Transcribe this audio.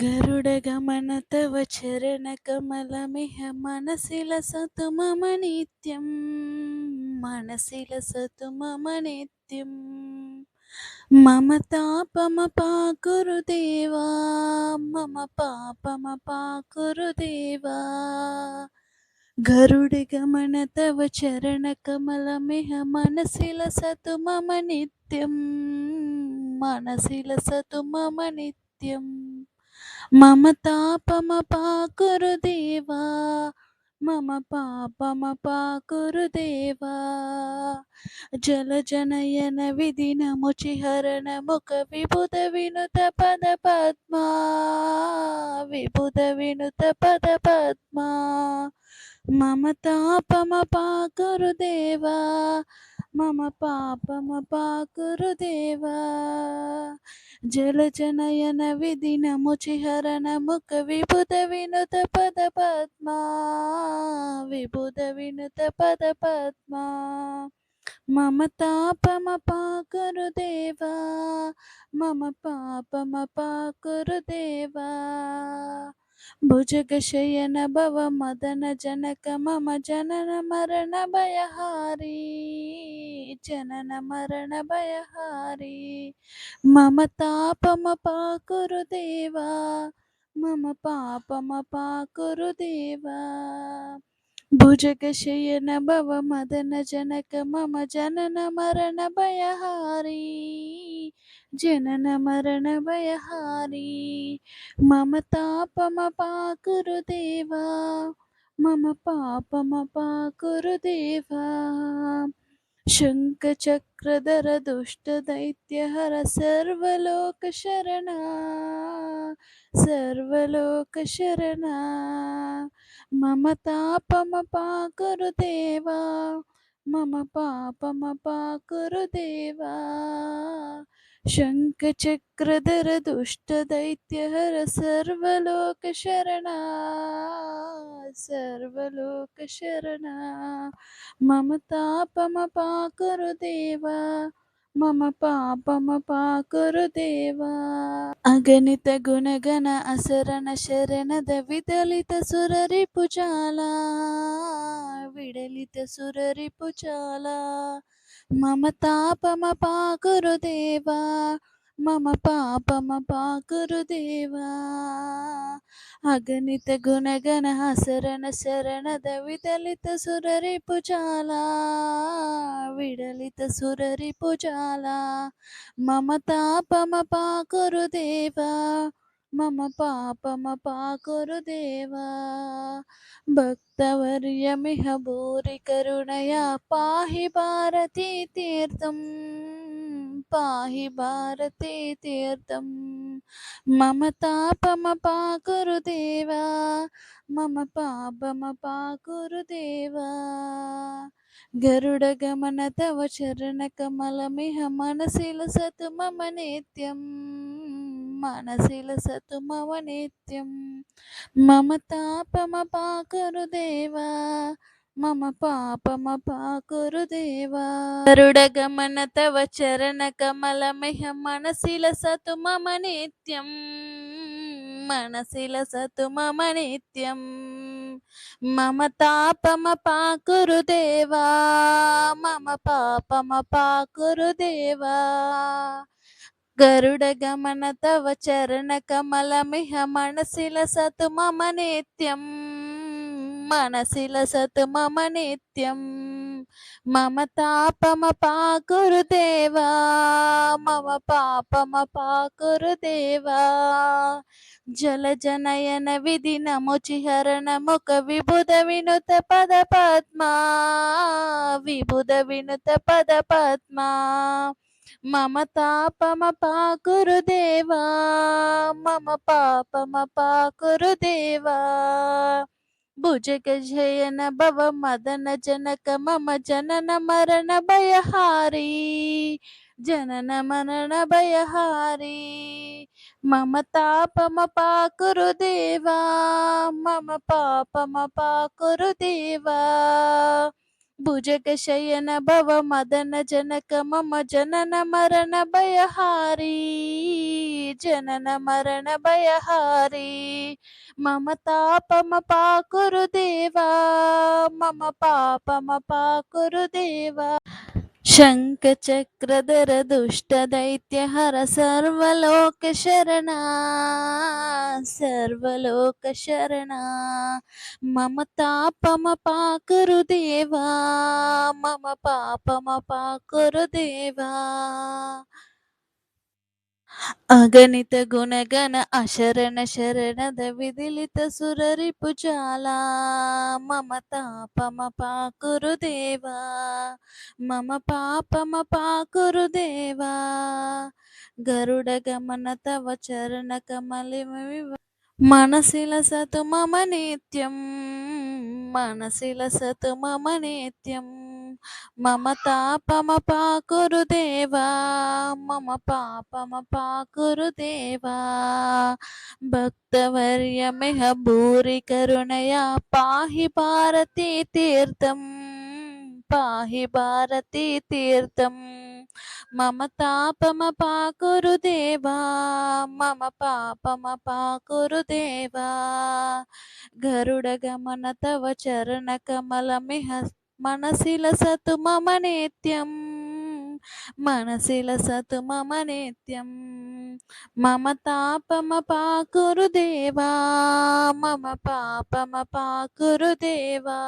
गरुडगमन तव चरणकमलमिह मनसि लसतु मम नित्यं मनसि लसतु मम नित्यं मम तापमपाकुरु देवा मम पापमपाकुरु देवा गरुडगमन तव चरणकमलमिह मनसि लसतु मम नित्यं मनसि लसतु मम नित्यं मम तापमपाकुरु देवा मम पापमपाकुरु देवा जलजनयन विधिनमुचिहरण मुख विबुध विनुत पद पद्मा विबुध विनुत पद पद्मा मम तापमपाकुरु देवा मम पापमपाकुरु देवा जलजनयन विधिनमुचिहरण मुख विबुध विनुत पद पद्मा विबुध विनुत पद पद्मा मम तापमपाकुरु देवा मम पापमपाकुरु देवा भुजगशयन भव मदन जनक मम जनन मरण भयहारी जनन मरण भयहारी मम तापमपाकुरु देवा मम पापमपाकुरु देवा भुजगशयन भव मदन जनक मम जनन मरण भयहारी जनन मरण भयहारी मम तापमपाकुरु देवा मम पापमपाकुरु देवा शङ्खचक्रधर दुष्टदैत्यहर सर्वलोकशरणा सर्वलोकशरणा मम तापमपाकुरु देवा मम पापमपाकुरु देवा शङ्खचक्रधर दुष्टदैत्यहर सर्वलोकशरणा सर्वलोकशरणा मम तापमपाकुरु देवा मम पापमपाकुरु देवा अगणित गुणगण असरण शरणद विदलित सुररिपुजाला विडलित सुररिपुजाला मम तापमपाकुरु देवा मम पापमपाकुरु देवा अगणित गुणगण असरण शरणद विदलित सुररिपुजाला विडलित सुररिपुजाला मम तापमपाकुरु देवा मम पापमपाकुरु देवा भक्तवर्यमिह भूरि करुणया पाहि भारती तीर्थं पाहि भारती तीर्थं मम तापमपाकुरु देवा मम पापमपाकुरु देवा गरुडगमन तव चरणकमलमिह मनसि लसतु मम नित्यं मनसि लसतु मम नित्यं मम तापमपाकुरु देवा मम पापमपाकुरु देवा गरुडगमन तव चरणकमलमिह मनसि लसतु मम नित्यं मनसि लसतु मम नित्यं मम तापमपाकुरु देवा मम पापमपाकुरु देवा गरुडगमन तव चरणकमलमिह मनसि लसतु मम नित्यं मनसि लसतु मम नित्यं मम तापमपाकुरु देवा मम पापमपाकुरु देवा जलजनयन विधिनमुचिहरण मुख विबुध विनुत पद पद्मा विबुध विनुत पद पद्मा मम तापमपाकुरु देवा मम पापमपाकुरु देवा भुजगशयन भव मदन जनक मम जनन मरण भयहारी जनन मरण भयहारी मम तापमपाकुरु देवा मम पापमपाकुरु देवा భुजगशयन भव मदन जनक मम जनन मरण भयहारी जनन मरण भयहारी मम तापम पाकुरु देवा मम पापम पाकुरु देवा शङ्खचक्रधर दुष्टदैत्यहर सर्वलोकशरणा सर्वलोकशरणा मम तापमपाकुरु देवा मम पापमपाकुरु देवा अगणित गुणगण अशरण शरणद विदिलित सुररिपुजाला मम तापमपाकुरु देवा मम पापमपाकुरु देवा गरुडगमन तव चरणकमलिमिव मनसिलसतु मम नित्यं मनसिलसतु मम नित्यं मम तापमपाकुरु देवा मम पापमपाकुरु देवा भक्तवर्यमिह भूरि करुणया पाहि भारती तीर्थं पाहि भारती तीर्थं मम तापमपाकुरु देवा मम पापमपाकुरु देवा गरुडगमन तव चरणकमलमिह मनसि लसतु मम नित्यं मनसि लसतु मम नित्यं मम तापमपाकुरु देवा मम पापमपाकुरु देवा